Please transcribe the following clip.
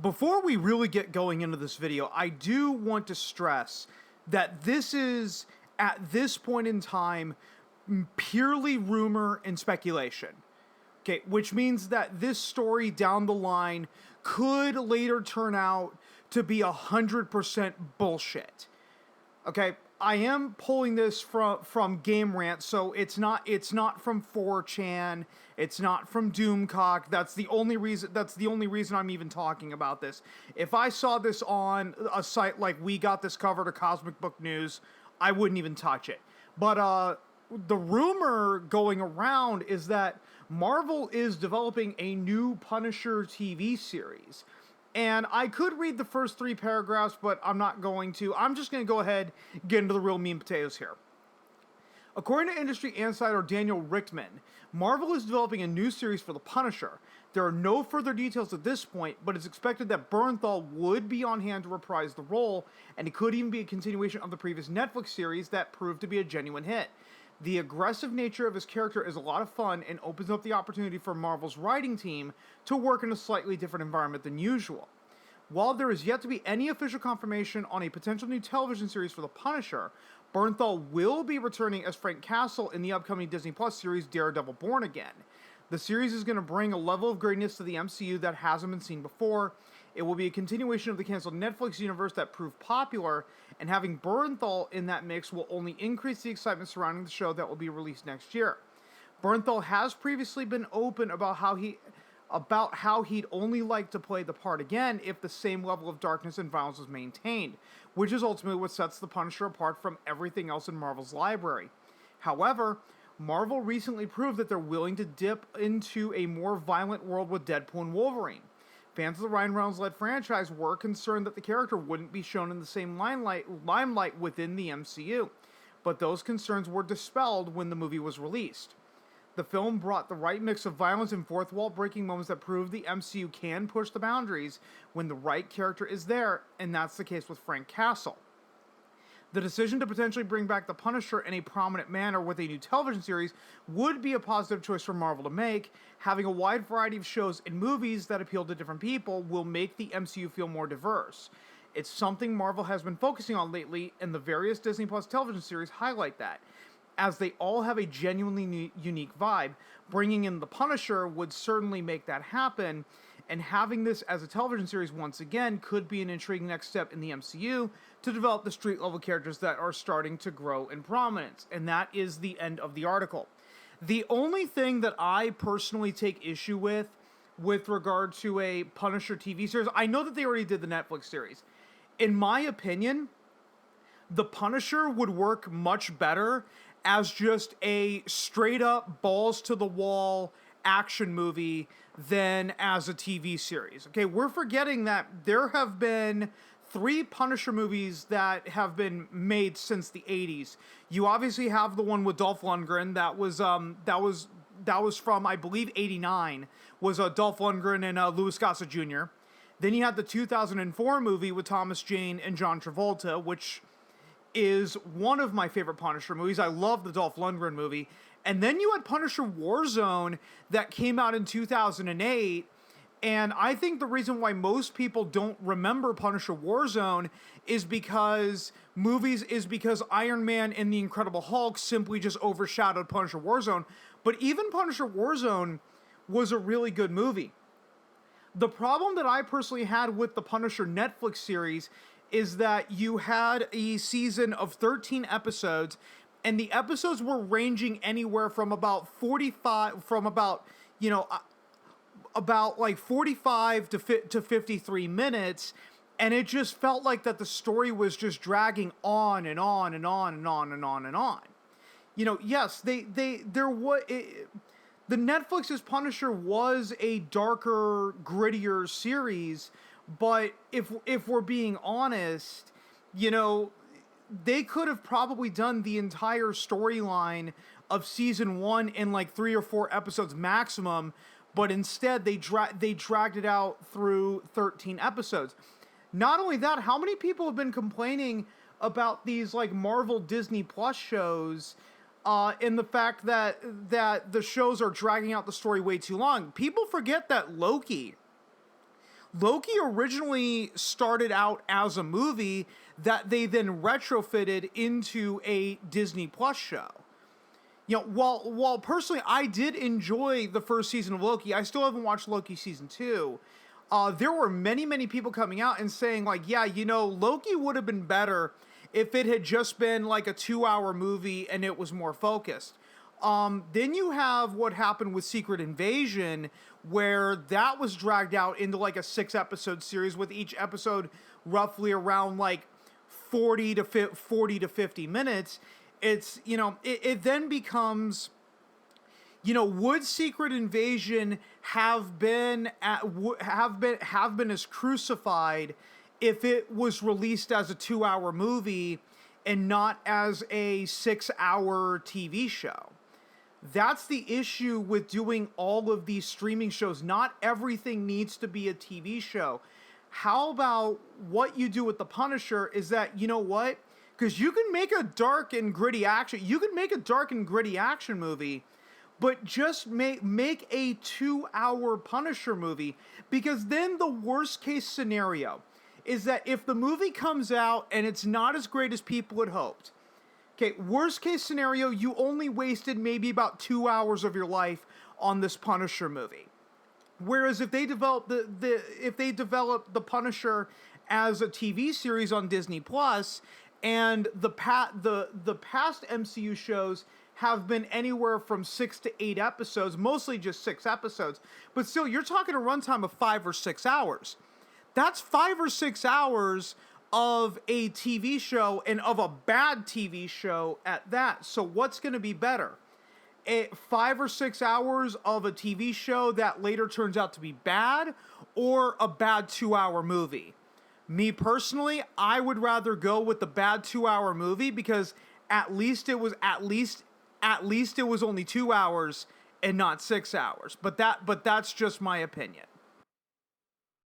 Before we really get going into this video, I do want to stress that this is, at this point in time, purely rumor and speculation. Okay, which means that this story down the line could later turn out to be 100% bullshit. Okay, I am pulling this from Game Rant, so it's not from 4chan, it's not from Doomcock. That's the only reason I'm even talking about this. If I saw this on a site like We Got This Covered or Cosmic Book News, I wouldn't even touch it. But the rumor going around is that Marvel is developing a new Punisher TV series. And I could read the first 3 paragraphs, but I'm not going to. I'm just going to go ahead and get into the real meat and potatoes here. According to industry insider Daniel Richtman, Marvel is developing a new series for the Punisher. There are no further details at this point, but it's expected that Bernthal would be on hand to reprise the role, and it could even be a continuation of the previous Netflix series that proved to be a genuine hit. The aggressive nature of his character is a lot of fun and opens up the opportunity for Marvel's writing team to work in a slightly different environment than usual. While there is yet to be any official confirmation on a potential new television series for the Punisher, Bernthal will be returning as Frank Castle in the upcoming Disney Plus series Daredevil Born Again. The series is going to bring a level of greatness to the MCU that hasn't been seen before. It will be a continuation of the canceled Netflix universe that proved popular, and having Bernthal in that mix will only increase the excitement surrounding the show that will be released next year. Bernthal has previously been open about how he'd only like to play the part again if the same level of darkness and violence was maintained, which is ultimately what sets the Punisher apart from everything else in Marvel's library. However, Marvel recently proved that they're willing to dip into a more violent world with Deadpool and Wolverine. Fans of the Ryan Reynolds-led franchise were concerned that the character wouldn't be shown in the same limelight within the MCU, but those concerns were dispelled when the movie was released. The film brought the right mix of violence and fourth wall breaking moments that prove the MCU can push the boundaries when the right character is there, and that's the case with Frank Castle. The decision to potentially bring back the Punisher in a prominent manner with a new television series would be a positive choice for Marvel to make. Having a wide variety of shows and movies that appeal to different people will make the MCU feel more diverse. It's something Marvel has been focusing on lately, and the various Disney Plus television series highlight that. As they all have a genuinely unique vibe, bringing in the Punisher would certainly make that happen, and having this as a television series once again could be an intriguing next step in the MCU to develop the street-level characters that are starting to grow in prominence. And that is the end of the article. The only thing that I personally take issue with regard to a Punisher TV series, I know that they already did the Netflix series. In my opinion, the Punisher would work much better as just a straight-up, balls-to-the-wall action movie than as a TV series. Okay, we're forgetting that there have been 3 Punisher movies that have been made since the 80s. You obviously have the one with Dolph Lundgren that was from, I believe, 89, was Dolph Lundgren and Louis Gossett Jr. Then you had the 2004 movie with Thomas Jane and John Travolta, which is one of my favorite Punisher movies. I love the Dolph Lundgren movie. And then you had Punisher Warzone that came out in 2008. And I think the reason why most people don't remember Punisher Warzone is because Iron Man and the Incredible Hulk simply just overshadowed Punisher Warzone. But even Punisher Warzone was a really good movie. The problem that I personally had with the Punisher Netflix series is that you had a season of 13 episodes, and the episodes were ranging anywhere from about 45 to 53 minutes, and it just felt like that the story was just dragging on and on and on and on and on and on. You know, yes, the Netflix's Punisher was a darker, grittier series, but if we're being honest, you know, they could have probably done the entire storyline of season 1 in like 3 or 4 episodes maximum, but instead they dragged it out through 13 episodes. Not only that, how many people have been complaining about these like Marvel Disney Plus shows in the fact that the shows are dragging out the story way too long? People forget that Loki Loki originally started out as a movie that they then retrofitted into a Disney Plus show. You know, while personally I did enjoy the first season of Loki, I still haven't watched Loki season 2. There were many people coming out and saying, like, yeah, you know, Loki would have been better if it had just been like a 2-hour movie and it was more focused. Then you have what happened with Secret Invasion, where that was dragged out into like a 6-episode series, with each episode roughly around like 40 to 50 minutes. It's, you know, it then becomes, you know, would Secret Invasion have been as crucified if it was released as a 2-hour movie and not as a 6-hour TV show? That's the issue with doing all of these streaming shows. Not everything needs to be a TV show. How about what you do with The Punisher is that, you know what? Because you can make a dark and gritty action. You can make a dark and gritty action movie, but just make a 2-hour Punisher movie. Because then the worst case scenario is that if the movie comes out and it's not as great as people had hoped, okay, worst case scenario, you only wasted maybe about 2 hours of your life on this Punisher movie. Whereas if they develop the Punisher as a TV series on Disney Plus, and the past MCU shows have been anywhere from 6 to 8 episodes, mostly just 6 episodes, but still, you're talking a runtime of 5 or 6 hours. That's 5 or 6 hours of a TV show, and of a bad TV show at that. So what's going to be better? 5 or 6 hours of a TV show that later turns out to be bad, or a bad 2-hour movie? Me personally, I would rather go with the bad 2-hour movie, because at least it was only 2 hours and not 6 hours. But that's just my opinion.